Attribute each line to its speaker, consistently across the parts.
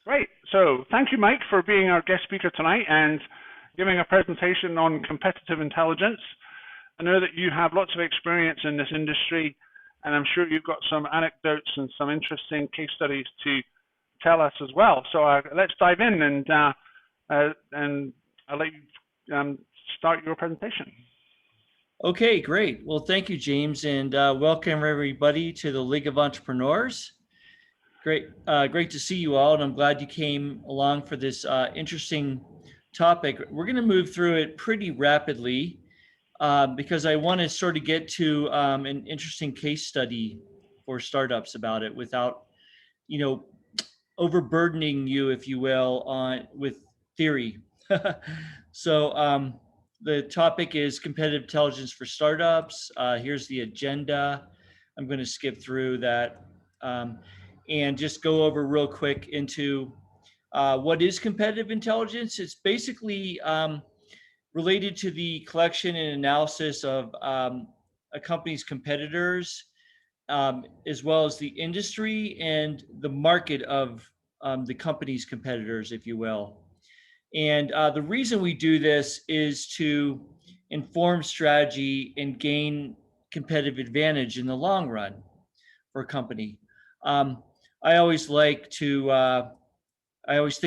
Speaker 1: Great. So thank you, Mike, for being our guest speaker tonight and giving a presentation on competitive intelligence. I know that you have lots of experience in this industry, and I'm sure you've got some anecdotes and some interesting case studies to tell us as well. So let's dive in, and I'll let you start your presentation.
Speaker 2: Okay, great. Well, thank you, James, and welcome everybody to the League of Entrepreneurs. Great to see you all, and I'm glad you came along for this interesting topic. We're going to move through it pretty rapidly because I want to sort of get to an interesting case study for startups about it without, overburdening you, if you will, with theory. So the topic is competitive intelligence for startups. Here's the agenda. I'm going to skip through that. And just go over real quick into what is competitive intelligence. It's basically related to the collection and analysis of a company's competitors, as well as the industry and the market of the company's competitors, if you will. And the reason we do this is to inform strategy and gain competitive advantage in the long run for a company. I always think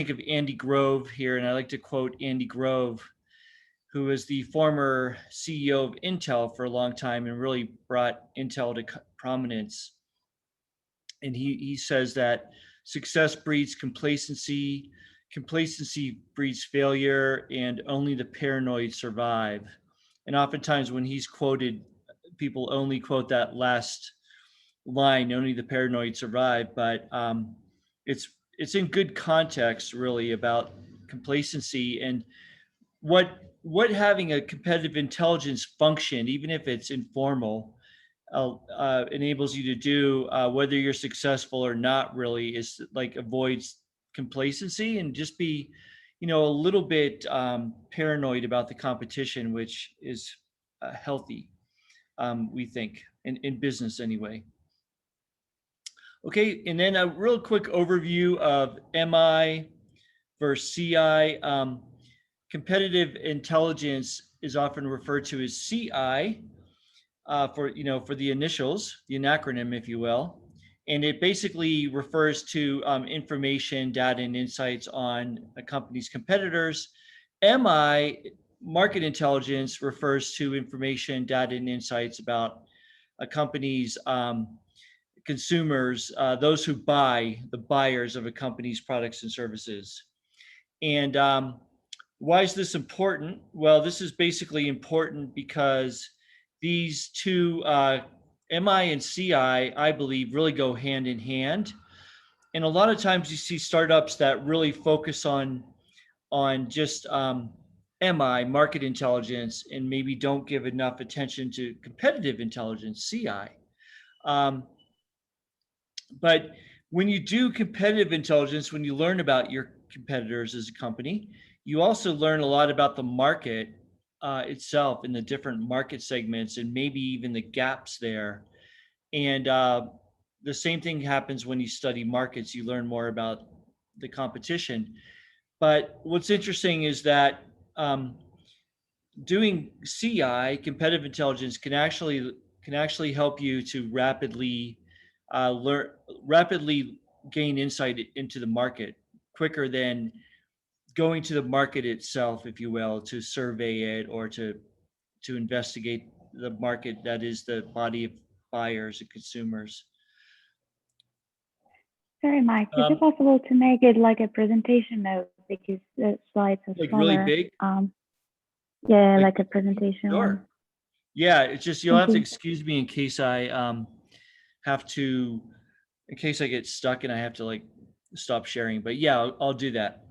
Speaker 2: of Andy Grove here, and I like to quote Andy Grove, who was the former CEO of Intel for a long time and really brought Intel to prominence. And he says that success breeds complacency, complacency breeds failure, and only the paranoid survive. And oftentimes when he's quoted, people only quote that last line, only the paranoid survive, but it's in good context really about complacency and what having a competitive intelligence function, even if it's informal, enables you to do, whether you're successful or not, really is like avoids complacency and just be, a little bit paranoid about the competition, which is healthy, we think, in business anyway. Okay, and then a real quick overview of MI versus CI. Competitive intelligence is often referred to as CI for the initials, the acronym, if you will. And it basically refers to information, data, and insights on a company's competitors. MI, market intelligence, refers to information, data, and insights about a company's consumers, those who buy, the buyers of a company's products and services. And why is this important? Well, this is basically important because these two, MI and CI, I believe, really go hand in hand. And a lot of times you see startups that really focus on just MI, market intelligence, and maybe don't give enough attention to competitive intelligence, CI. But when you do competitive intelligence, when you learn about your competitors as a company, you also learn a lot about the market itself and the different market segments and maybe even the gaps there. And the same thing happens when you study markets. You learn more about the competition. But what's interesting is that doing CI, competitive intelligence, can actually help you to rapidly gain insight into the market quicker than going to the market itself, if you will, to survey it or to investigate the market that is the body of buyers and consumers.
Speaker 3: Sorry, Mike, is it possible to make it like a presentation mode because the slides are
Speaker 2: like
Speaker 3: smaller?
Speaker 2: Really big?
Speaker 3: Yeah, like a presentation.
Speaker 2: Sure.
Speaker 3: One.
Speaker 2: Yeah, it's just you'll have to excuse me in case I in case I get stuck and I have to like stop sharing. But yeah, I'll do that.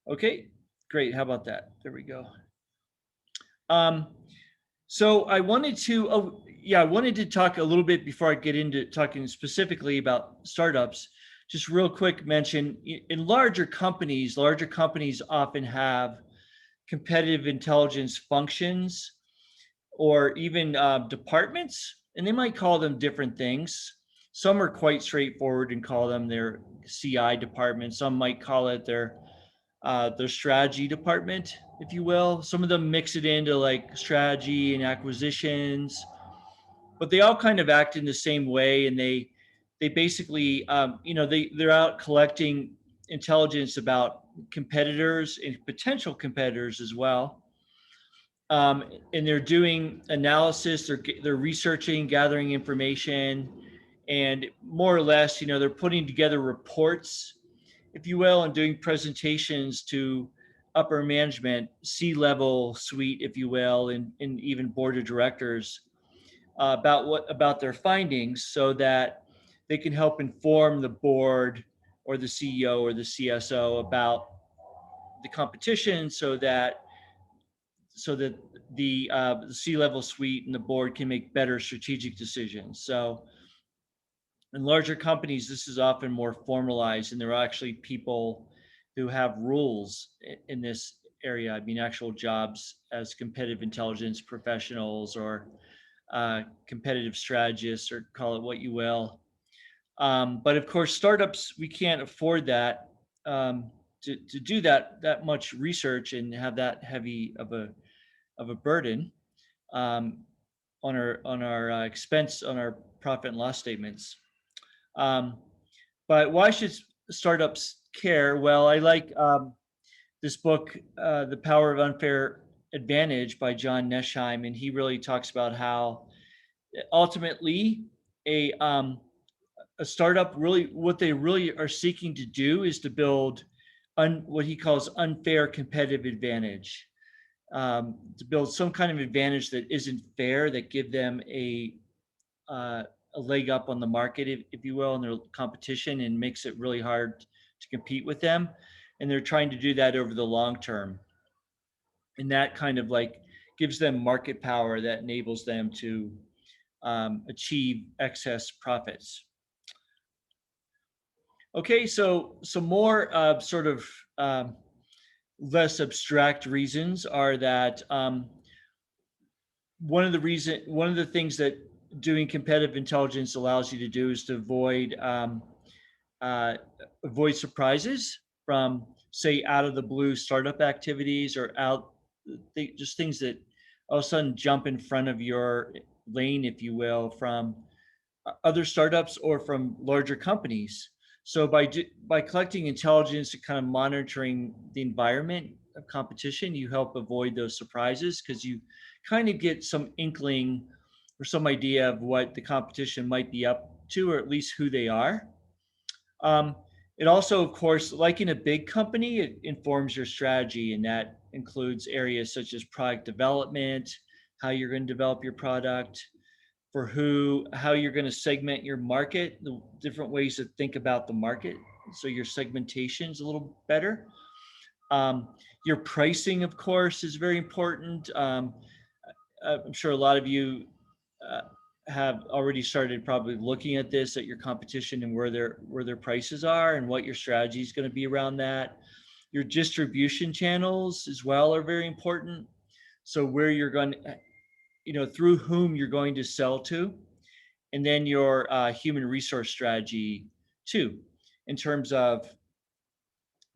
Speaker 2: Okay, great. How about that? There we go. So I wanted to talk a little bit before I get into talking specifically about startups. Just real quick mention, in larger companies often have competitive intelligence functions or even departments, and they might call them different things. Some are quite straightforward and call them their CI department. Some might call it their strategy department, if you will. Some of them mix it into like strategy and acquisitions, but they all kind of act in the same way. And they basically, they're out collecting intelligence about competitors and potential competitors as well. And they're doing analysis, they're researching, gathering information, and more or less, they're putting together reports, if you will, and doing presentations to upper management, C-level suite, if you will, and even board of directors about their findings, so that they can help inform the board or the CEO or the CSO about the competition, so that the C-level suite and the board can make better strategic decisions. So in larger companies, this is often more formalized, and there are actually people who have rules in this area. I mean, actual jobs as competitive intelligence professionals or competitive strategists, or call it what you will. But of course, startups, we can't afford that, to do that much research and have that heavy of a burden on our expense, on our profit and loss statements. But why should startups care? Well, I like this book, The Power of Unfair Advantage by John Neschheim, and he really talks about how ultimately a startup, really what they really are seeking to do is to build what he calls unfair competitive advantage, to build some kind of advantage that isn't fair, that give them a leg up on the market, if you will, in their competition, and makes it really hard to compete with them. And they're trying to do that over the long term. And that kind of like gives them market power that enables them to achieve excess profits. Okay, so some more sort of less abstract reasons are that one of the things that doing competitive intelligence allows you to do is to avoid surprises from, say, out of the blue startup activities, or just things that all of a sudden jump in front of your lane, if you will, from other startups or from larger companies. So by collecting intelligence and kind of monitoring the environment of competition, you help avoid those surprises, because you kind of get some inkling or some idea of what the competition might be up to, or at least who they are. It also, of course, like in a big company, it informs your strategy, and that includes areas such as product development, how you're going to develop your product, how you're going to segment your market, the different ways to think about the market, so your segmentation is a little better. Your pricing, of course, is very important. I'm sure a lot of you have already started probably looking at this, at your competition and where their prices are, and what your strategy is going to be around that. Your distribution channels as well are very important. So where you're going to, through whom you're going to sell to, and then your human resource strategy too, in terms of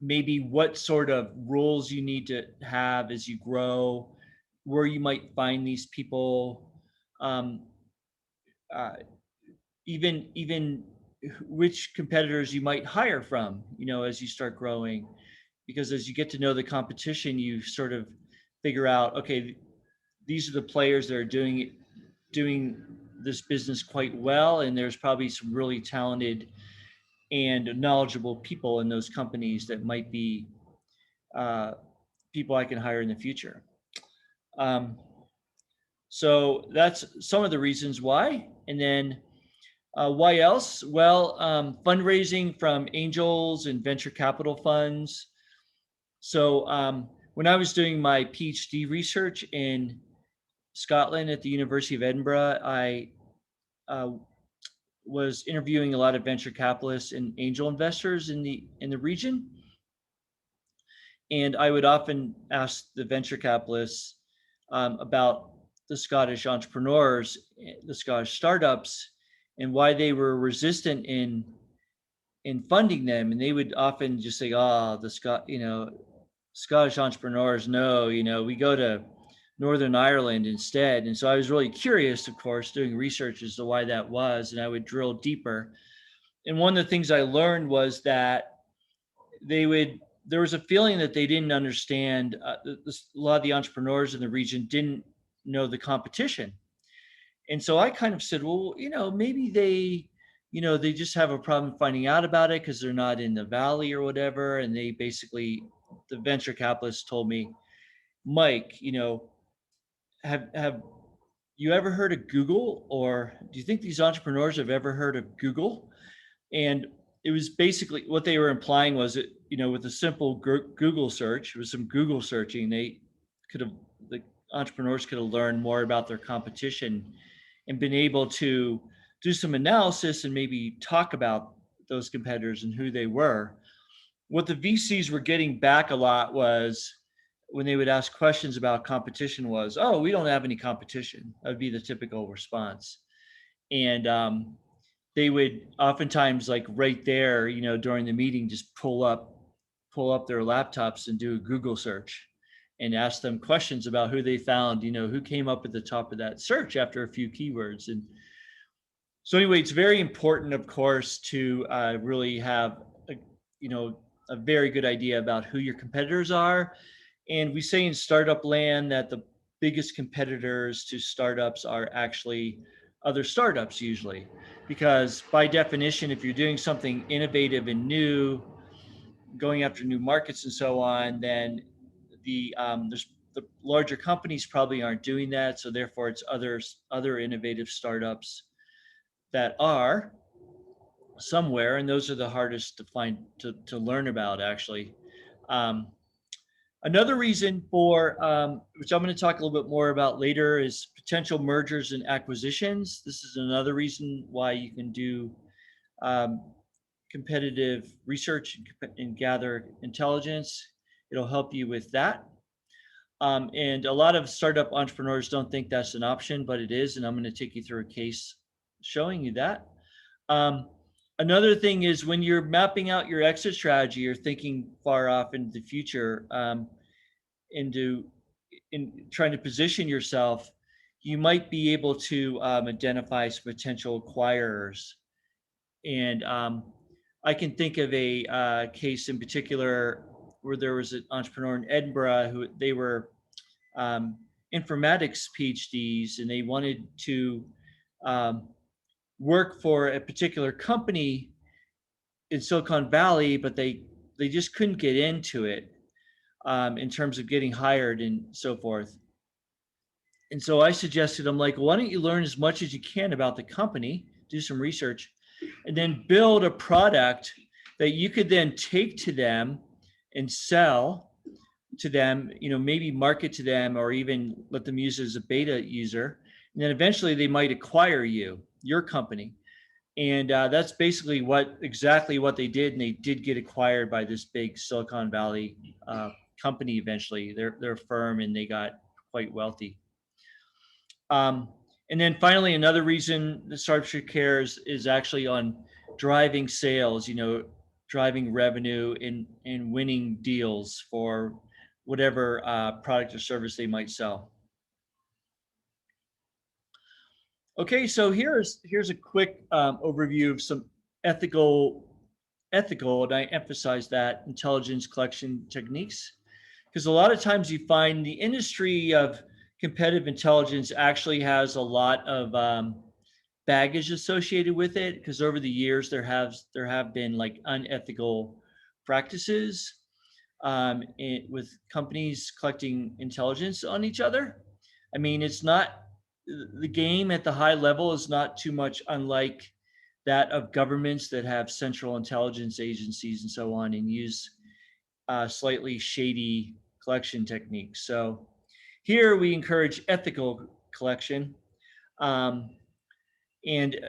Speaker 2: maybe what sort of roles you need to have as you grow, where you might find these people, even which competitors you might hire from, as you start growing, because as you get to know the competition, you sort of figure out, okay, these are the players that are doing this business quite well, and there's probably some really talented and knowledgeable people in those companies that might be people I can hire in the future. So that's some of the reasons why. And then why else? Well, fundraising from angels and venture capital funds. So when I was doing my PhD research in Scotland at the University of Edinburgh, I was interviewing a lot of venture capitalists and angel investors in the region. And I would often ask the venture capitalists about the Scottish entrepreneurs, the Scottish startups, and why they were resistant in funding them. And they would often just say, "Oh, Scottish entrepreneurs, no, we go to Northern Ireland instead." And so I was really curious, of course, doing research as to why that was, and I would drill deeper. And one of the things I learned was that there was a feeling that they didn't understand. A lot of the entrepreneurs in the region didn't know the competition. And so I kind of said, well, maybe they just have a problem finding out about it because they're not in the valley or whatever. And they basically, the venture capitalists told me, Mike, have you ever heard of Google, or do you think these entrepreneurs have ever heard of Google? And it was basically what they were implying was that, with a simple Google search, with some Google searching, the entrepreneurs could have learned more about their competition and been able to do some analysis and maybe talk about those competitors and who they were. What the VCs were getting back a lot was when they would ask questions about competition was, "Oh, we don't have any competition." That would be the typical response. And they would oftentimes, like right there, during the meeting, just pull up their laptops and do a Google search and ask them questions about who they found, who came up at the top of that search after a few keywords. And so anyway, it's very important, of course, to really have a very good idea about who your competitors are. And we say in startup land that the biggest competitors to startups are actually other startups usually, because by definition, if you're doing something innovative and new, going after new markets and so on, then the larger companies probably aren't doing that. So therefore, it's other innovative startups that are somewhere, and those are the hardest to find, to learn about actually. Another reason for, which I'm going to talk a little bit more about later, is potential mergers and acquisitions. This is another reason why you can do competitive research and gather intelligence. It'll help you with that. And a lot of startup entrepreneurs don't think that's an option, but it is. And I'm going to take you through a case showing you that. Another thing is when you're mapping out your exit strategy, you're thinking far off into the future, in trying to position yourself, you might be able to identify some potential acquirers. And I can think of a case in particular where there was an entrepreneur in Edinburgh who they were informatics PhDs, and they wanted to work for a particular company in Silicon Valley, but they just couldn't get into it in terms of getting hired and so forth. And so I suggested, I'm like, why don't you learn as much as you can about the company, do some research, and then build a product that you could then take to them and sell to them, maybe market to them, or even let them use it as a beta user. And then eventually they might acquire your company. And that's basically exactly what they did. And they did get acquired by this big Silicon Valley company eventually, their firm, and they got quite wealthy. And then finally, another reason the startup cares is actually on driving sales, driving revenue and winning deals for whatever product or service they might sell. Okay, so here's a quick overview of some ethical, and I emphasize that, intelligence collection techniques, because a lot of times you find the industry of competitive intelligence actually has a lot of baggage associated with it, because over the years there have been like unethical practices with companies collecting intelligence on each other. I mean, it's not, the game at the high level is not too much unlike that of governments that have central intelligence agencies and so on, and use slightly shady collection techniques. So here we encourage ethical collection. And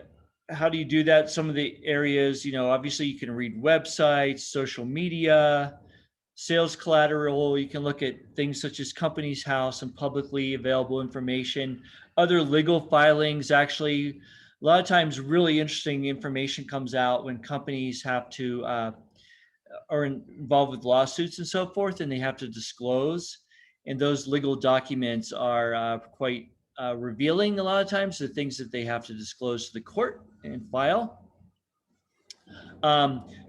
Speaker 2: how do you do that? Some of the areas, obviously you can read websites, social media, sales collateral. You can look at things such as Companies House and publicly available information, other legal filings. Actually, A lot of times really interesting information comes out when companies have to are involved with lawsuits and so forth, and they have to disclose. And those legal documents are quite revealing a lot of times, the things that they have to disclose to the court and file.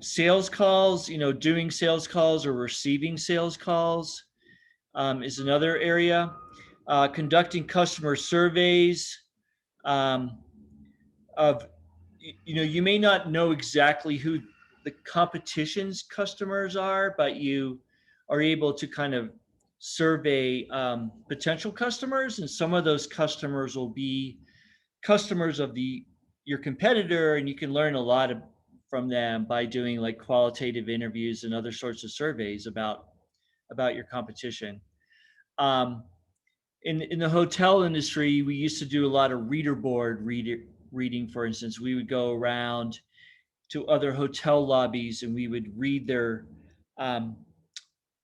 Speaker 2: Sales calls, doing sales calls or receiving sales calls is another area. Conducting customer surveys of, you may not know exactly who the competition's customers are, but you are able to kind of survey potential customers, and some of those customers will be customers of your competitor, and you can learn a lot from them by doing like qualitative interviews and other sorts of surveys about your competition. In the hotel industry, we used to do a lot of reader board reading. For instance, we would go around to other hotel lobbies and we would read their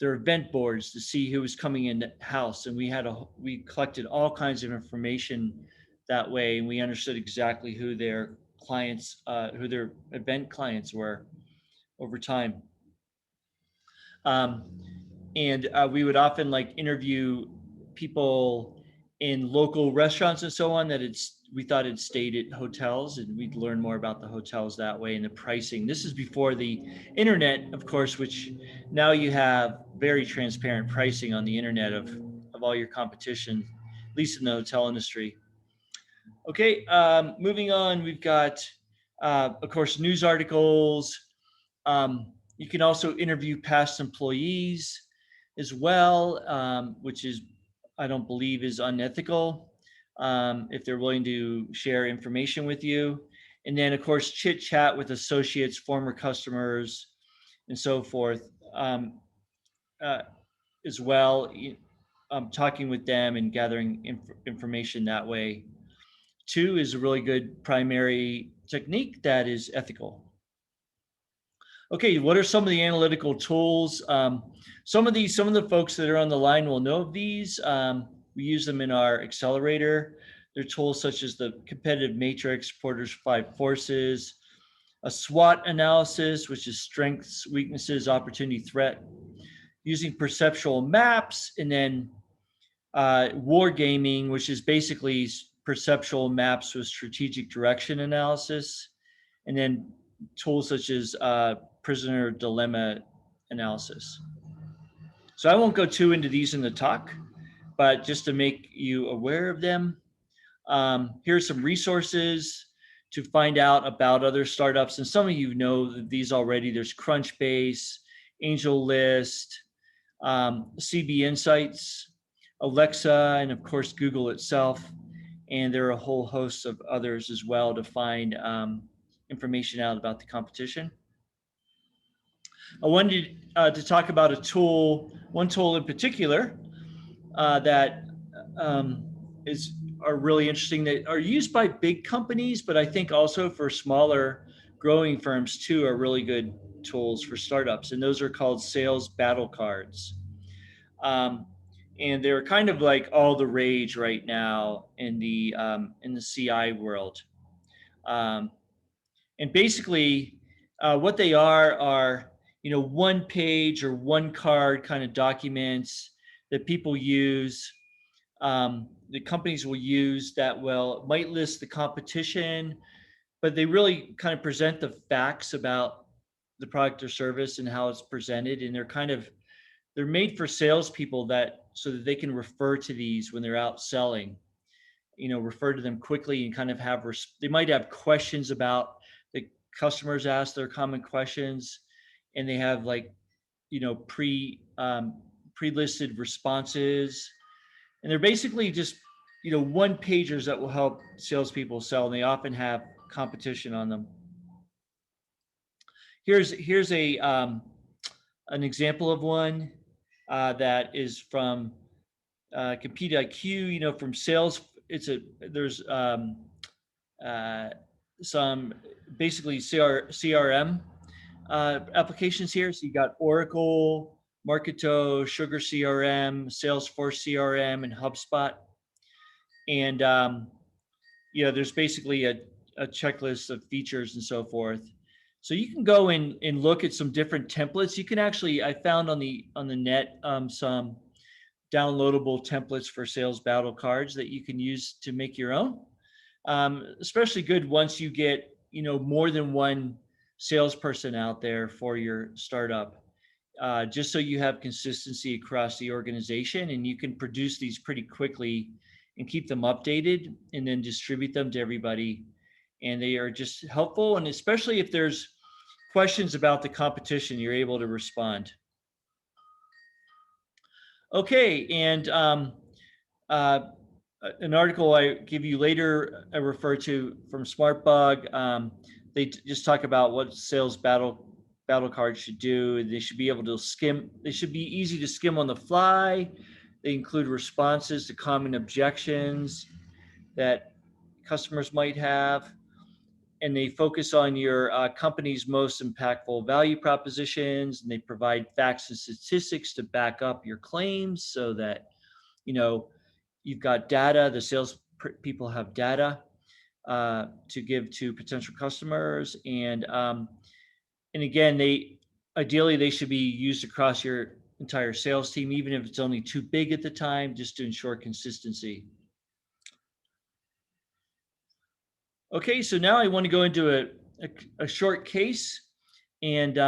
Speaker 2: event boards to see who was coming in the house, and we collected all kinds of information that way, and we understood exactly who their clients, who their event clients were over time. And we would often like interview people in local restaurants and so on that we thought had stayed at hotels, and we'd learn more about the hotels that way and the pricing. This is before the internet, of course, which now you have very transparent pricing on the internet of all your competition, at least in the hotel industry. Okay, moving on, we've got, of course, news articles. You can also interview past employees as well, which I don't believe is unethical if they're willing to share information with you. And then, of course, chit chat with associates, former customers, and so forth as well. Talking with them and gathering information that way, too, is a really good primary technique that is ethical. Okay, what are some of the analytical tools? Some of the folks that are on the line will know of these. We use them in our accelerator. They're tools such as the competitive matrix, Porter's 5 forces, a SWOT analysis, which is strengths, weaknesses, opportunity, threat, using perceptual maps, and then wargaming, which is basically perceptual maps with strategic direction analysis, and then tools such as prisoner dilemma analysis. So I won't go too into these in the talk, but just to make you aware of them, here's some resources to find out about other startups. And some of you know these already. There's Crunchbase, AngelList, CB Insights, Alexa, and of course, Google itself. And there are a whole host of others as well to find information out about the competition. I wanted to talk about one tool in particular that are really interesting, that are used by big companies, but I think also for smaller growing firms too are really good tools for startups. And those are called sales battle cards. And they're kind of like all the rage right now in the CI world. And basically what they are, one page or one card kind of documents that people use, the companies will use that might list the competition, but they really kind of present the facts about the product or service and how it's presented. And they're made for salespeople so that they can refer to these when they're out selling, refer to them quickly and kind of they might have questions about the customers ask their common questions, and they have pre-listed responses. And they're basically just, one pagers that will help salespeople sell, and they often have competition on them. Here's an example of one that is from Compete IQ, from sales. There's some basically CRM applications here. So you got Oracle, Marketo, Sugar CRM, Salesforce CRM, and HubSpot. And there's basically a checklist of features and so forth. So you can go and look at some different templates. You can actually, I found on the net some downloadable templates for sales battle cards that you can use to make your own. Especially good once you get, more than one salesperson out there for your startup, just so you have consistency across the organization, and you can produce these pretty quickly and keep them updated and then distribute them to everybody. And they are just helpful. And especially if there's questions about the competition, you're able to respond. Okay, and an article I give you later, I refer to from SmartBug. They just talk about what sales battle cards should do. They should be able to skim. They should be easy to skim on the fly. They include responses to common objections that customers might have. And they focus on your company's most impactful value propositions, and they provide facts and statistics to back up your claims so that, you've got data, the sales people have data to give to potential customers. And again, ideally they should be used across your entire sales team, even if it's only too big at the time, just to ensure consistency. Okay, so now I want to go into a short case. And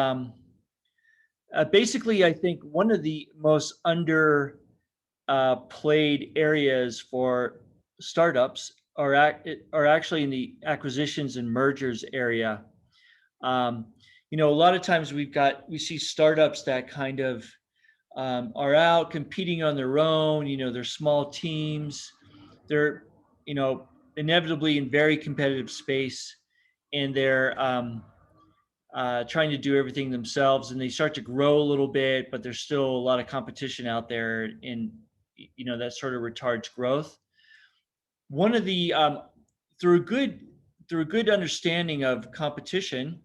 Speaker 2: basically, I think one of the most underplayed areas for startups are actually in the acquisitions and mergers area. A lot of times we see startups that kind of are out competing on their own. They're small teams. They're, inevitably in very competitive space, and they're trying to do everything themselves, and they start to grow a little bit, but there's still a lot of competition out there, and that sort of retards growth. One of the through a good understanding of competition,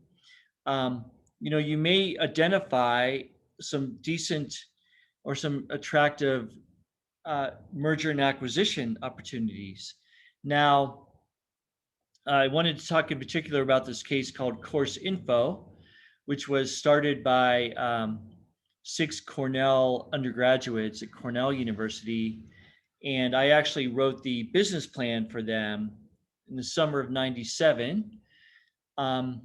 Speaker 2: you may identify some decent or some attractive merger and acquisition opportunities. Now, I wanted to talk in particular about this case called Course Info, which was started by 6 Cornell undergraduates at Cornell University. And I actually wrote the business plan for them in the summer of '97. And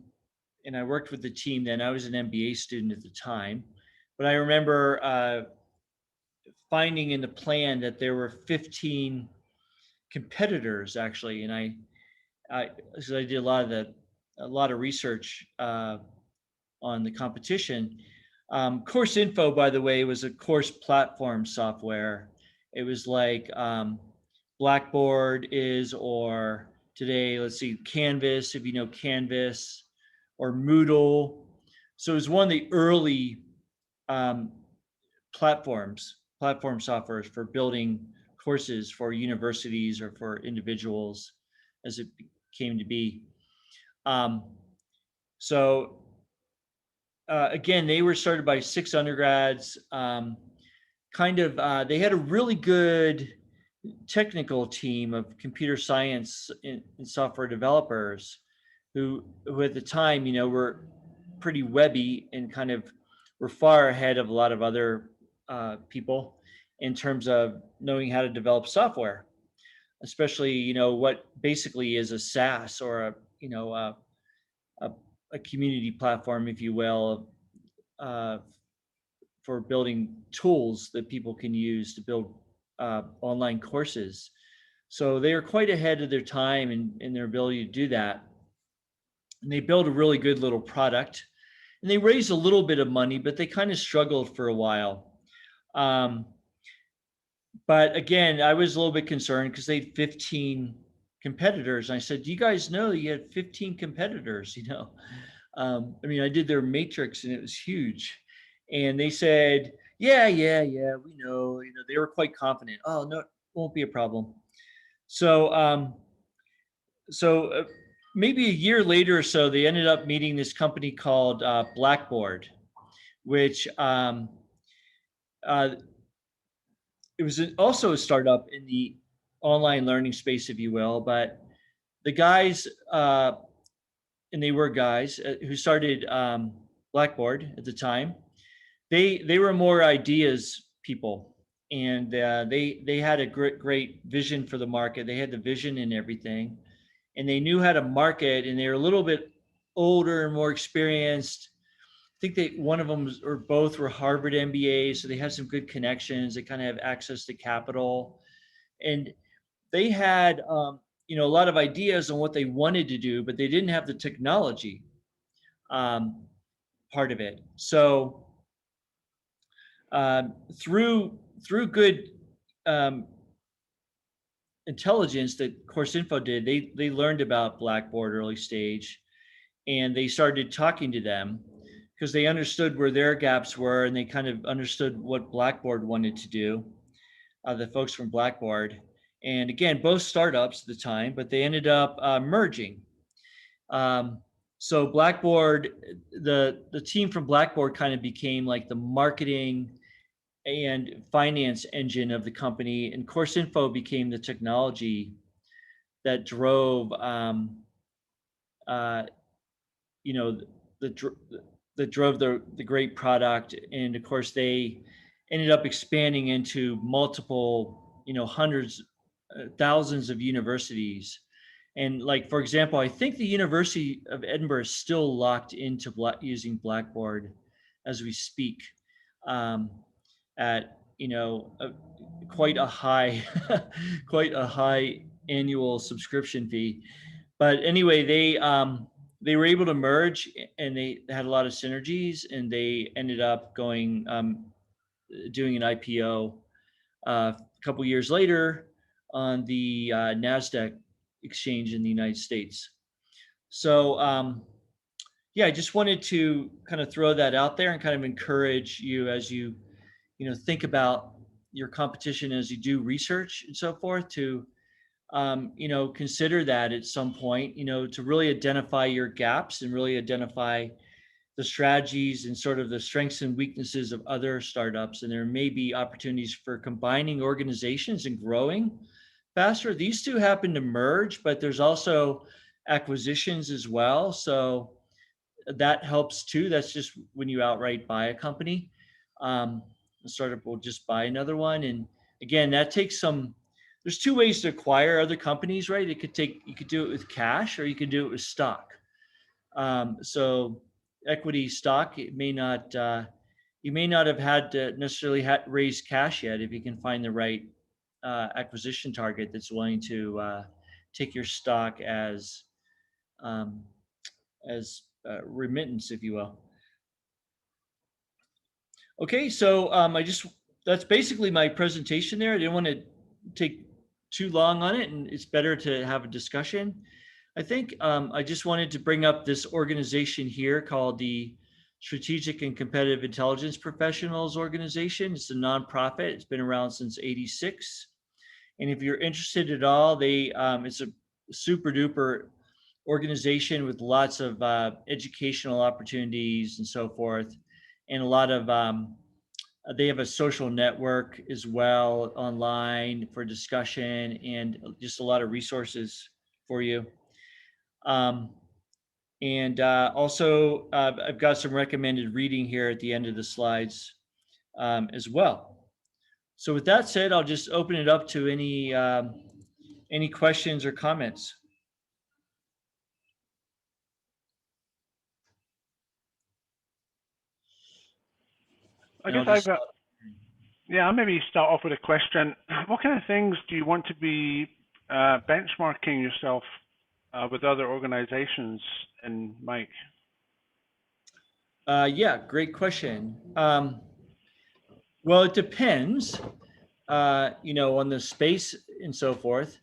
Speaker 2: I worked with the team then. I was an MBA student at the time. But I remember finding in the plan that there were 15 competitors actually, and I did a lot of research on the competition. Course Info, by the way, was a course platform software. It was like Blackboard is, or today, let's see, Canvas, if you know Canvas, or Moodle. So it was one of the early platform softwares for building courses for universities or for individuals, as it came to be. Again, they were started by 6 undergrads. They had a really good technical team of computer science and software developers who at the time, were pretty webby and kind of were far ahead of a lot of other people in terms of knowing how to develop software, especially, what basically is a SaaS or a community platform, if you will, for building tools that people can use to build online courses. So they are quite ahead of their time in their ability to do that. And they built a really good little product, and they raised a little bit of money, but they kind of struggled for a while. But again, I was a little bit concerned because they had 15 competitors. And I said, do you guys know that you had 15 competitors? I did their matrix and it was huge. And they said, yeah, we know. They were quite confident. Oh, no, it won't be a problem. So maybe a year later or so, they ended up meeting this company called Blackboard, which it was also a startup in the online learning space, if you will, but the guys, and they were guys who started Blackboard at the time. They were more ideas people, and they had a great vision for the market. They had the vision and everything, and they knew how to market. And they were a little bit older and more experienced. I think one of them or both were Harvard MBAs, so they had some good connections. They kind of have access to capital, and they had a lot of ideas on what they wanted to do, but they didn't have the technology part of it. So through good intelligence that Course Info did, they learned about Blackboard early stage, and they started talking to them because they understood where their gaps were, and they kind of understood what Blackboard wanted to do, the folks from Blackboard. And again, both startups at the time, but they ended up merging. So Blackboard, the team from Blackboard kind of became like the marketing and finance engine of the company, and Course Info became the technology that drove, that drove the great product. And of course, they ended up expanding into multiple, hundreds, thousands of universities. And like, for example, I think the University of Edinburgh is still locked into using Blackboard as we speak, at quite a high quite a high annual subscription fee. But anyway, they were able to merge, and they had a lot of synergies, and they ended up doing an IPO a couple years later on the NASDAQ exchange in the United States. So I just wanted to kind of throw that out there and kind of encourage you as you think about your competition, as you do research and so forth, to consider that at some point, to really identify your gaps and really identify the strategies and sort of the strengths and weaknesses of other startups. And there may be opportunities for combining organizations and growing faster. These two happen to merge, but there's also acquisitions as well. So that helps too. That's just when you outright buy a company. The startup will just buy another one. And again, that takes there's two ways to acquire other companies, right? You could do it with cash, or you could do it with stock. So equity stock, you may not have had to necessarily raise cash yet if you can find the right acquisition target that's willing to take your stock as remittance, if you will. Okay, so that's basically my presentation there. I didn't want to take too long on it, and it's better to have a discussion. I think I just wanted to bring up this organization here called the Strategic and Competitive Intelligence Professionals Organization. It's a nonprofit. It's been around since '86. And if you're interested at all, it's a super duper organization with lots of educational opportunities and so forth. And a lot of, they have a social network as well online for discussion, and just a lot of resources for you. Also, I've got some recommended reading here at the end of the slides as well. So with that said, I'll just open it up to any questions or comments.
Speaker 1: I'll maybe start off with a question. What kind of things do you want to be benchmarking yourself with other organizations? And Mike?
Speaker 2: Great question. Well, it depends, on the space and so forth,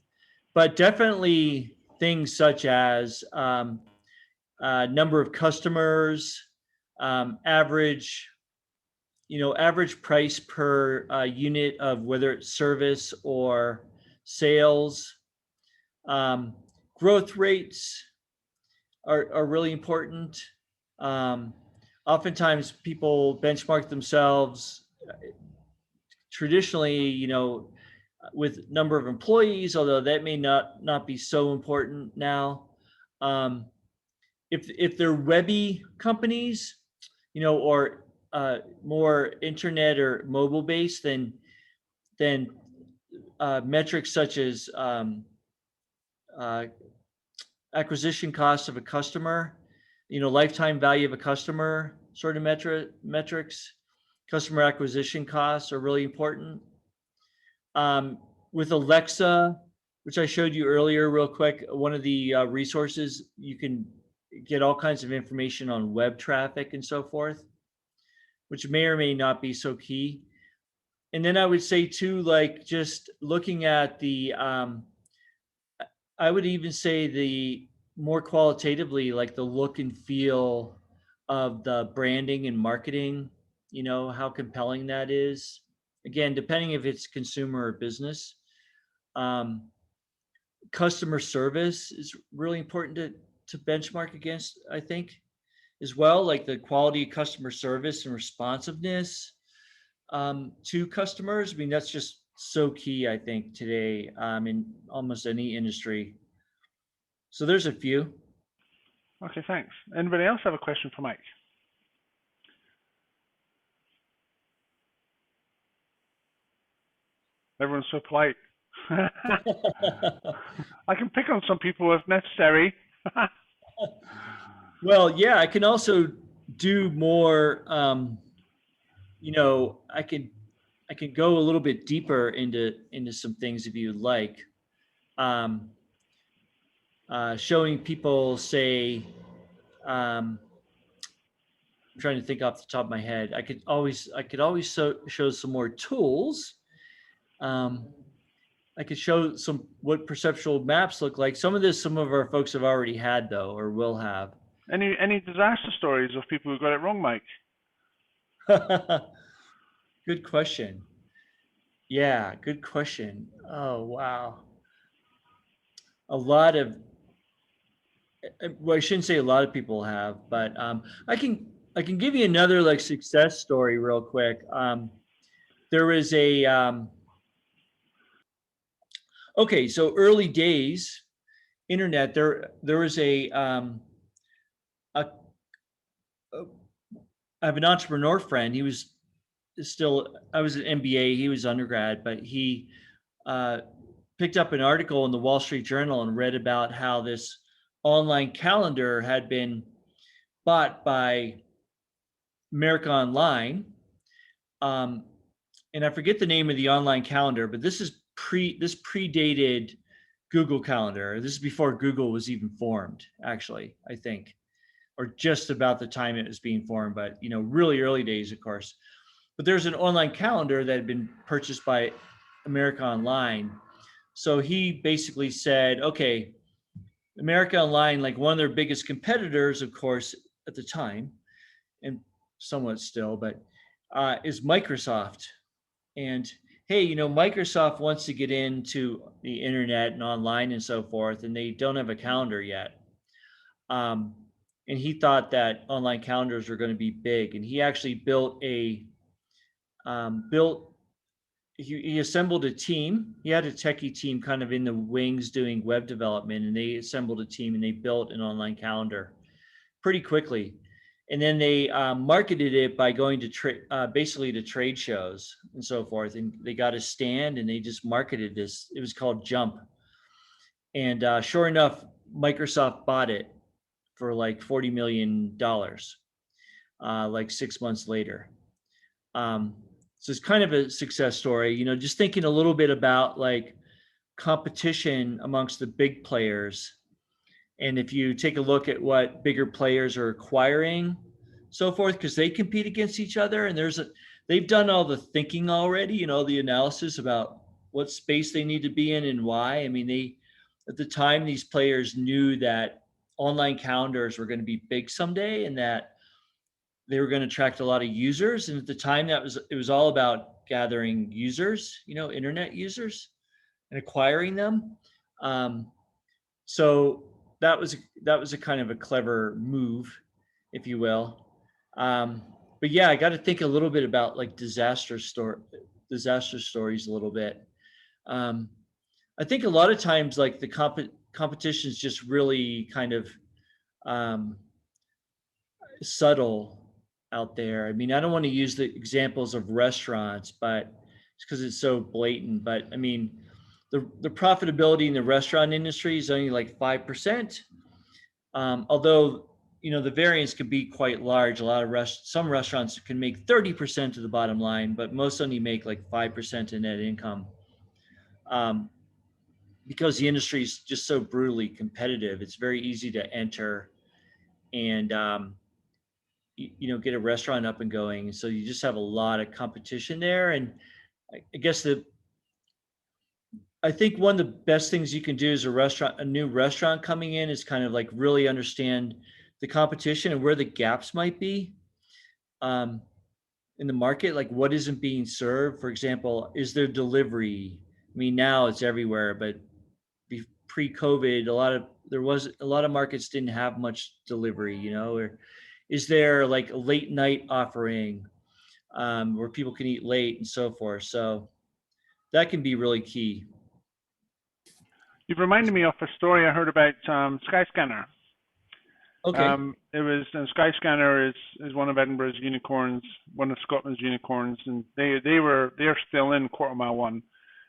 Speaker 2: but definitely things such as number of customers, average price per unit of whether it's service or sales. Growth rates are really important. Oftentimes people benchmark themselves traditionally, with number of employees, although that may not be so important now. If they're webby companies, or more internet or mobile based, then metrics such as uh, acquisition cost of a customer, lifetime value of a customer sort of metrics, customer acquisition costs are really important. With Alexa, which I showed you earlier real quick, one of the resources, you can get all kinds of information on web traffic and so forth, which may or may not be so key. And then I would say too, like just looking at I would even say the more qualitatively, like the look and feel of the branding and marketing, how compelling that is. Again, depending if it's consumer or business. Customer service is really important to benchmark against, I think, as well, like the quality of customer service and responsiveness to customers. I mean, that's just so key, I think, today in almost any industry. So there's a few.
Speaker 1: Okay, thanks. Anybody else have a question for Mike? Everyone's so polite. I can pick on some people if necessary.
Speaker 2: Well, yeah, I can also do more. I can go a little bit deeper into some things if you'd like. Showing people, say, I'm trying to think off the top of my head. I could always show some more tools. I could show what perceptual maps look like. Some of our folks have already had though, or will have.
Speaker 1: Any disaster stories of people who got it wrong, Mike?
Speaker 2: Good question. Yeah, good question. Oh, wow. A lot of, well, I shouldn't say a lot of people have, but I can give you another like success story real quick. There was okay, so early days internet, there was I have an entrepreneur friend. He was I was an MBA, he was undergrad, but he picked up an article in the Wall Street Journal and read about how this online calendar had been bought by America Online. And I forget the name of the online calendar, but this predated Google Calendar. This is before Google was even formed, actually, I think, or just about the time it was being formed, but really early days, of course. But there's an online calendar that had been purchased by America Online. So he basically said, okay, America Online, like one of their biggest competitors, of course, at the time, and somewhat still, but is Microsoft. And hey, Microsoft wants to get into the internet and online and so forth, and they don't have a calendar yet. And he thought that online calendars were going to be big, and he actually he assembled a team. He had a techie team kind of in the wings doing web development, and they assembled a team and they built an online calendar pretty quickly. And then they marketed it by going to basically to trade shows and so forth. And they got a stand and they just marketed this. It was called Jump. And sure enough, Microsoft bought it for like $40 million, like 6 months later. So it's kind of a success story, just thinking a little bit about like competition amongst the big players. And if you take a look at what bigger players are acquiring, so forth, because they compete against each other, and they've done all the thinking already, the analysis about what space they need to be in and why. I mean, at the time, these players knew that online calendars were going to be big someday, and that they were going to attract a lot of users. And at the time, it was all about gathering users, internet users, and acquiring them. So that was a kind of a clever move, if you will. But yeah, I got to think a little bit about like disaster stories a little bit. I think a lot of times, like the competition is just really kind of um, subtle out there. I mean, I don't want to use the examples of restaurants, but it's because it's so blatant. But I mean, the profitability in the restaurant industry is only like 5%. Although, the variance can be quite large. A lot of some restaurants can make 30% of the bottom line, but most only make like 5% in net income. Because the industry is just so brutally competitive, it's very easy to enter and get a restaurant up and going. So you just have a lot of competition there. And I guess I think one of the best things you can do as a new restaurant coming in is kind of like really understand the competition and where the gaps might be in the market. Like what isn't being served, for example, is there delivery? I mean, now it's everywhere, but pre-COVID, there was a lot of markets didn't have much delivery, or is there like a late night offering where people can eat late and so forth. So that can be really key.
Speaker 1: You've reminded me of a story I heard about Skyscanner.
Speaker 2: Okay.
Speaker 1: It was Skyscanner is one of Edinburgh's unicorns, one of Scotland's unicorns, and they're still in Quarter Mile One.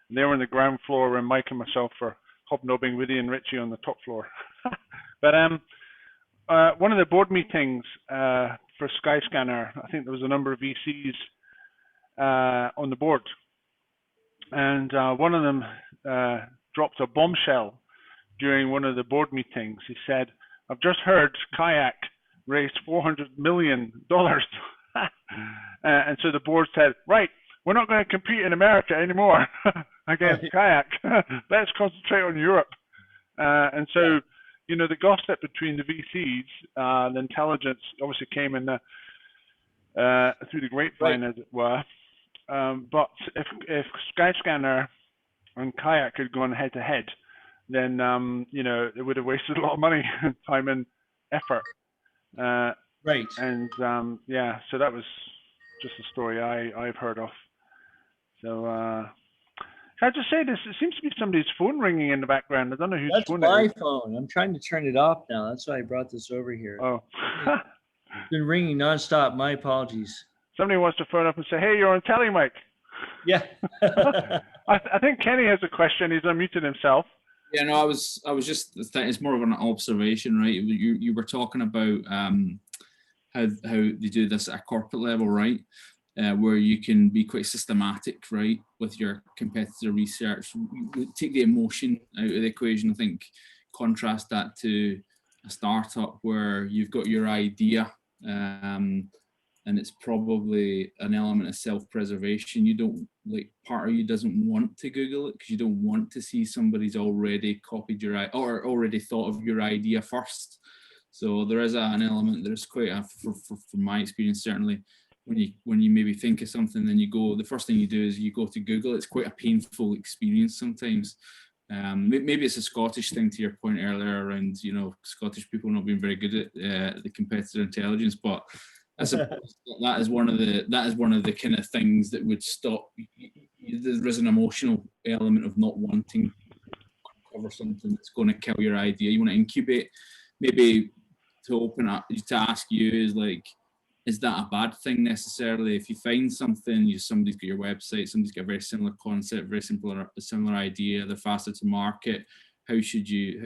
Speaker 1: And they were on the ground floor, and Mike and myself were hobnobbing with Ian Ritchie on the top floor. But one of the board meetings for Skyscanner, I think there was a number of VCs on the board, and one of them dropped a bombshell during one of the board meetings. He said, "I've just heard Kayak raised $400 million." And so the board said, "Right, we're not going to compete in America anymore against Kayak. Let's concentrate on Europe." And so, the gossip between the VCs, the intelligence obviously came in through the grapevine, as it were. But if Skyscanner and Kayak had gone head to head, then it would have wasted a lot of money, time, and effort.
Speaker 2: Right.
Speaker 1: And so that was just a story I've heard of. So can I just say this? It seems to be somebody's phone ringing in the background. I don't know whose phone it is.
Speaker 2: That's my phone. I'm trying to turn it off now. That's why I brought this over here.
Speaker 1: Oh.
Speaker 2: It's been ringing nonstop. My apologies.
Speaker 1: Somebody wants to phone up and say, "Hey, you're on telly, Mike."
Speaker 2: Yeah.
Speaker 1: I think Kenny has a question. He's unmuted himself.
Speaker 4: Yeah, no, I was just, it's more of an observation, right? You were talking about how they do this at a corporate level, right? Where you can be quite systematic, right, with your competitor research. Take the emotion out of the equation. I think contrast that to a startup where you've got your idea, and it's probably an element of self-preservation. You don't, like, part of you doesn't want to Google it because you don't want to see somebody's already copied your idea or already thought of your idea first. So there is an element, there's quite a, from my experience, certainly, when you maybe think of something, then you go, the first thing you do is you go to Google. It's quite a painful experience sometimes. Maybe it's a Scottish thing, to your point earlier around, Scottish people not being very good at the competitor intelligence, but I suppose that is one of the kind of things that would stop. There is an emotional element of not wanting to cover something that's going to kill your idea. You want to incubate. Maybe to open up, to ask you is like, is that a bad thing necessarily? If you find something, somebody's got your website, somebody's got a very similar concept, very similar idea, they're faster to market. How should you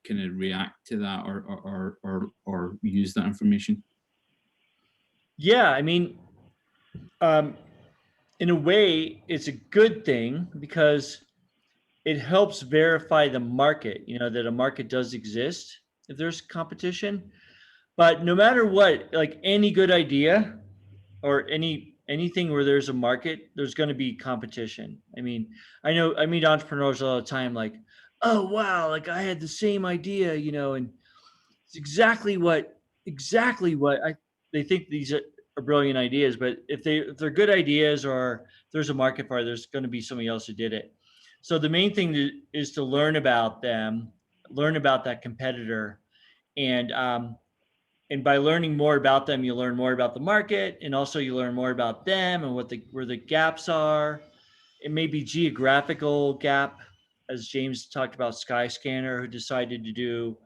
Speaker 4: kind of react to that or use that information?
Speaker 2: Yeah, I mean, in a way, it's a good thing because it helps verify the market, that a market does exist if there's competition. But no matter what, like any good idea or anything where there's a market, there's going to be competition. I mean, I meet entrepreneurs all the time, like, "Oh, wow, like I had the same idea, and it's exactly what they think these are brilliant ideas, but if they're good ideas or there's a market for it, there's going to be somebody else who did it." So the main thing is to learn about them, learn about that competitor, and by learning more about them, you learn more about the market, and also you learn more about them and where the gaps are, it may be geographical gap, as James talked about Skyscanner, who decided to do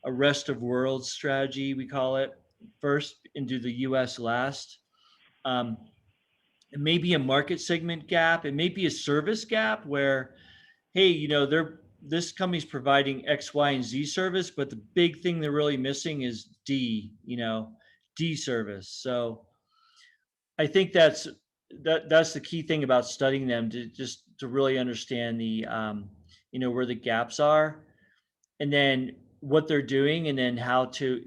Speaker 2: a rest of world strategy, we call it, first and do the US last. It may be a market segment gap. It may be a service gap where, hey, this company's providing X, Y, and Z service, but the big thing they're really missing is D service. So I think that's the key thing about studying them, to really understand the where the gaps are, and then what they're doing, and then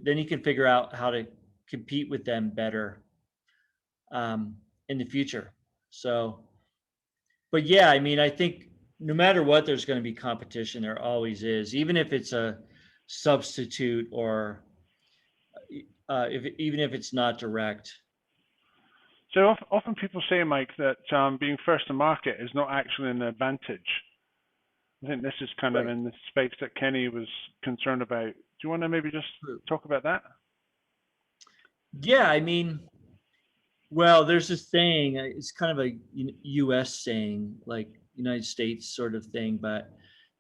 Speaker 2: then you can figure out how to compete with them better in the future. So, but yeah, I mean, I think no matter what, there's going to be competition. There always is, even if it's a substitute, or even if it's not direct.
Speaker 1: So often people say, Mike, that being first to market is not actually an advantage. I think this is kind of in the space that Kenny was concerned about. Do you want to maybe just talk about that?
Speaker 2: Yeah, I mean, well, there's this saying, it's kind of a US saying, like United States sort of thing, but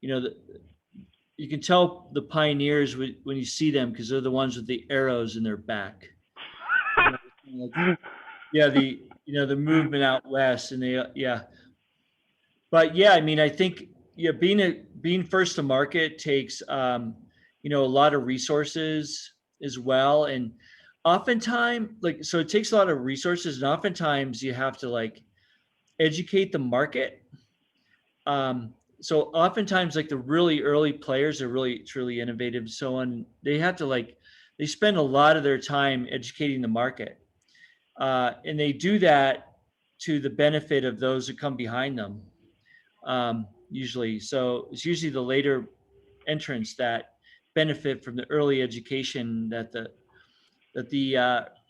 Speaker 2: you can tell the pioneers when you see them, because they're the ones with the arrows in their back. Yeah, the movement out west, and but yeah, I mean, I think being first to market takes a lot of resources as well, and oftentimes, so it takes a lot of resources, and oftentimes you have to educate the market. So oftentimes, the really early players are really truly innovative, so on. They have to they spend a lot of their time educating the market, and they do that to the benefit of those who come behind them. Usually, so it's usually the later entrants that benefit from the early education that the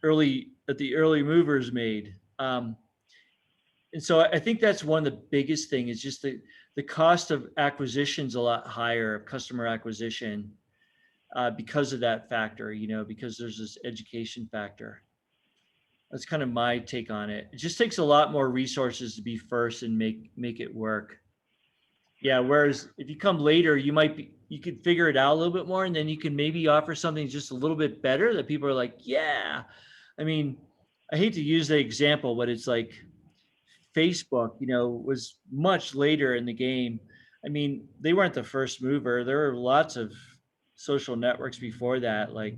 Speaker 2: early movers made. And so I think that's one of the biggest thing, is just the cost of acquisition is a lot higher, customer acquisition, because of that factor, because there's this education factor. That's kind of my take on it. It just takes a lot more resources to be first and make it work. Yeah. Whereas if you come later, you could figure it out a little bit more, and then you can maybe offer something just a little bit better that people are like, yeah. I mean, I hate to use the example, but it's like Facebook, was much later in the game. I mean, they weren't the first mover. There were lots of social networks before that. Like,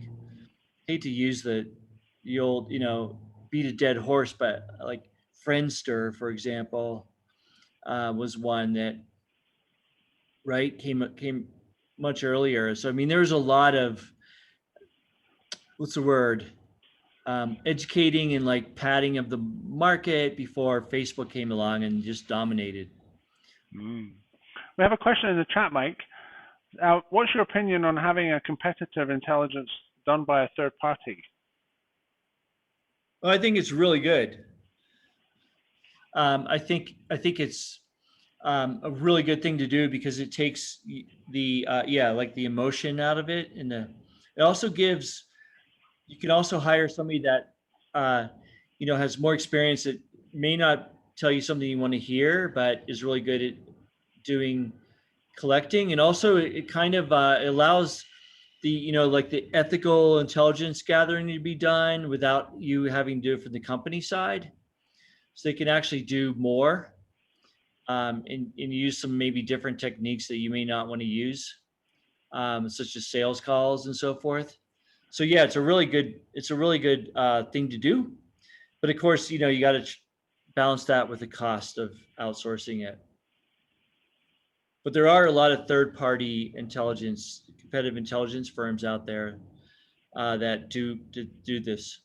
Speaker 2: hate to use the old, beat a dead horse, but like Friendster, for example, was one that came much earlier. So I mean, there was a lot of, what's the word, educating and padding of the market before Facebook came along and just dominated.
Speaker 1: We have a question in the chat, Mike. What's your opinion on having a competitive intelligence done by a third party?
Speaker 2: Well, I think it's really good. I think it's a really good thing to do, because it takes the the emotion out of it, and it also gives. You can also hire somebody that has more experience, that may not tell you something you want to hear, but is really good at doing collecting, and also it kind of allows the the ethical intelligence gathering to be done without you having to do it from the company side, so they can actually do more, and use some maybe different techniques that you may not want to use, such as sales calls and so forth. So yeah, it's a really good thing to do, but of course, you got to balance that with the cost of outsourcing it. But there are a lot of third-party competitive intelligence firms out there that do this.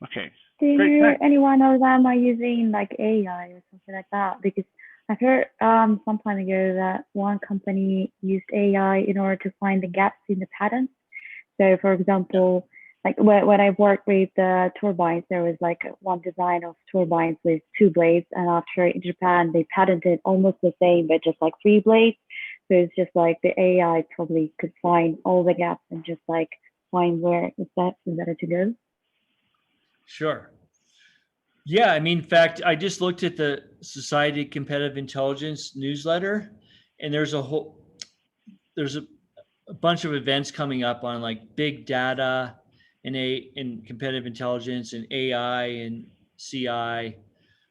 Speaker 1: Okay.
Speaker 3: Do you hear any one of them are using AI or something like that? Because I've heard some time ago that one company used AI in order to find the gaps in the patents. So, for example, when I worked with the turbines, there was one design of turbines with 2 blades, and after in Japan they patented almost the same, but just 3 blades. So it's just the AI probably could find all the gaps and just find where the steps is better to go.
Speaker 2: Sure. Yeah, I mean, in fact, I just looked at the Society of Competitive Intelligence newsletter, and there's a bunch of events coming up on like big data and competitive intelligence and AI and CI.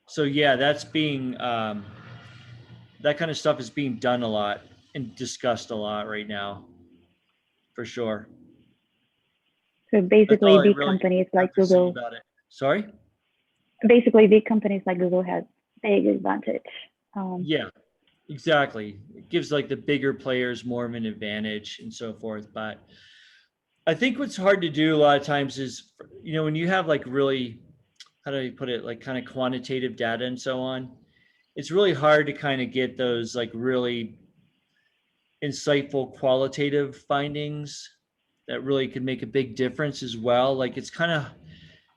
Speaker 2: So yeah, that's being that kind of stuff is being done a lot and discussed a lot right now, for sure.
Speaker 3: So
Speaker 2: That's all
Speaker 3: basically,
Speaker 2: I
Speaker 3: big
Speaker 2: really
Speaker 3: companies
Speaker 2: have
Speaker 3: like
Speaker 2: to say
Speaker 3: Google,
Speaker 2: about it. Sorry?
Speaker 3: big companies like Google has big advantage.
Speaker 2: Yeah, exactly. It gives like the bigger players more of an advantage and so forth. But I think what's hard to do a lot of times is, when you have like really, how do I put it, like kind of quantitative data and so on, it's really hard to kind of get those like really insightful qualitative findings that really could make a big difference as well. Like it's kind of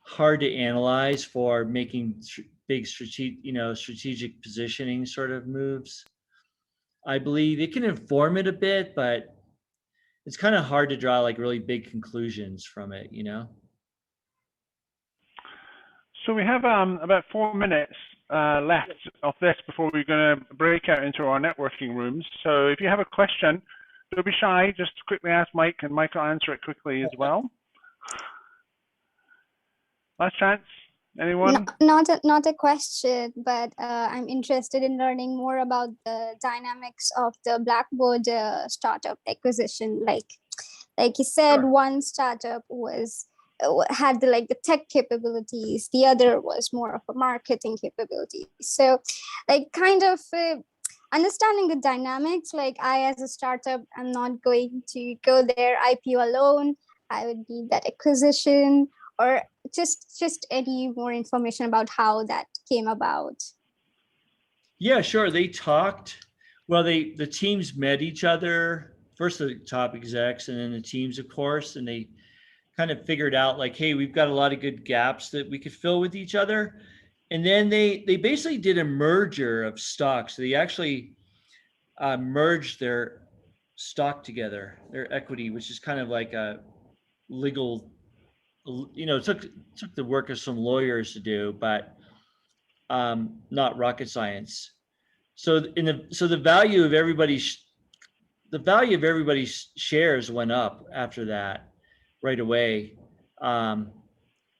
Speaker 2: hard to analyze for making big strategic positioning sort of moves. I believe it can inform it a bit, but it's kind of hard to draw like really big conclusions from it.
Speaker 1: So we have about 4 minutes left of this before we're going to break out into our networking rooms. So if you have a question, don't be shy. Just quickly ask Mike, and Mike will answer it quickly as well. Last chance. Anyone?
Speaker 5: Not a question, but I'm interested in learning more about the dynamics of the Blackboard startup acquisition. Like you said,
Speaker 2: Sure.
Speaker 5: one startup had the tech capabilities, the other was more of a marketing capability. So like kind of understanding the dynamics, like I as a startup, I'm not going to go there IPO alone. I would need that acquisition, or just any more information about how that came about.
Speaker 2: Yeah, sure. They talked. Well, the teams met each other, first the top execs and then the teams, of course, and they kind of figured out like, hey, we've got a lot of good gaps that we could fill with each other. And then they basically did a merger of stocks. So they actually merged their stock together, their equity, which is kind of like a legal, took the work of some lawyers to do, but not rocket science. So the value of everybody's shares went up after that right away. Not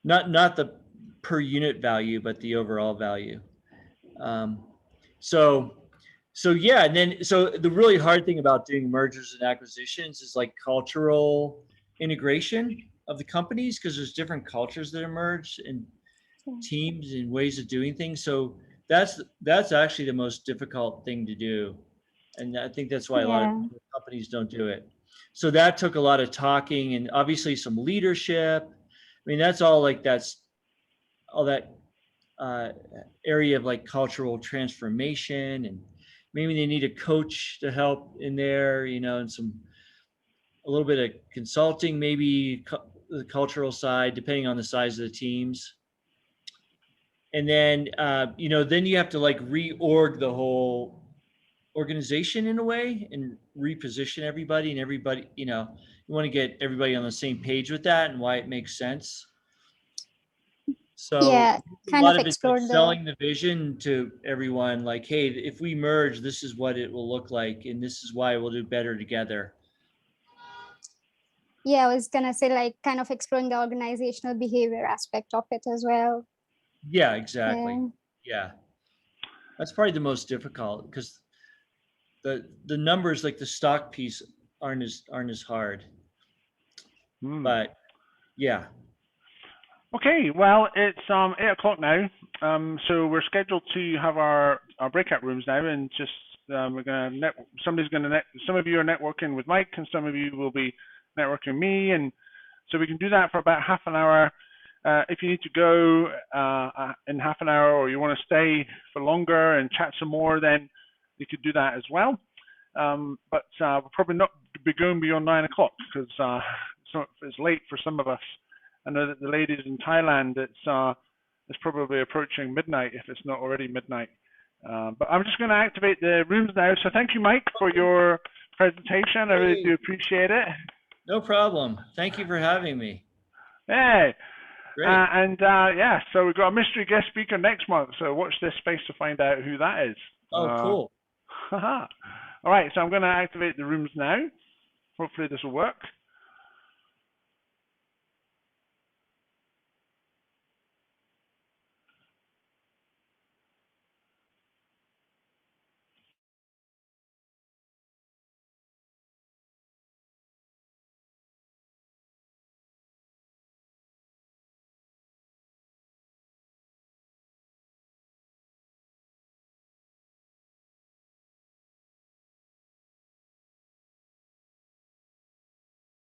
Speaker 2: the per unit value, but the overall value. So yeah, and then so the really hard thing about doing mergers and acquisitions is like cultural integration of the companies, because there's different cultures that emerge and teams and ways of doing things. So that's actually the most difficult thing to do, and I think that's why a lot of companies don't do it. So that took a lot of talking and obviously some leadership. I mean, that's all that area of like cultural transformation, and maybe they need a coach to help in there, and a little bit of consulting, maybe the cultural side, depending on the size of the teams. And then, then you have to like reorg the whole organization in a way and reposition everybody, and everybody, you want to get everybody on the same page with that and why it makes sense. So
Speaker 5: yeah,
Speaker 2: a
Speaker 5: kind
Speaker 2: lot
Speaker 5: of
Speaker 2: of it's like
Speaker 5: explore
Speaker 2: selling the vision to everyone, like, hey, if we merge, this is what it will look like, and this is why we'll do better together.
Speaker 5: Yeah, I was gonna say like kind of exploring the organizational behavior aspect of it as well.
Speaker 2: Yeah, exactly. Yeah. That's probably the most difficult, because the numbers, like the stock piece, aren't as hard. But yeah.
Speaker 1: Okay, well, it's 8 o'clock now, so we're scheduled to have our breakout rooms now, and just we're gonna some of you are networking with Mike, and some of you will be networking me, and so we can do that for about half an hour. If you need to go in half an hour, or you want to stay for longer and chat some more, then you could do that as well. But we'll probably not be going beyond 9 o'clock, because it's late for some of us. I know that the ladies in Thailand, it's probably approaching midnight, if it's not already midnight. But I'm just going to activate the rooms now. So thank you, Mike, for your presentation. I really do appreciate it.
Speaker 2: No problem. Thank you for having me.
Speaker 1: Hey,
Speaker 2: Great.
Speaker 1: Yeah, so we've got a mystery guest speaker next month. So watch this space to find out who that is.
Speaker 2: Oh, cool.
Speaker 1: All right, so I'm going to activate the rooms now. Hopefully this will work.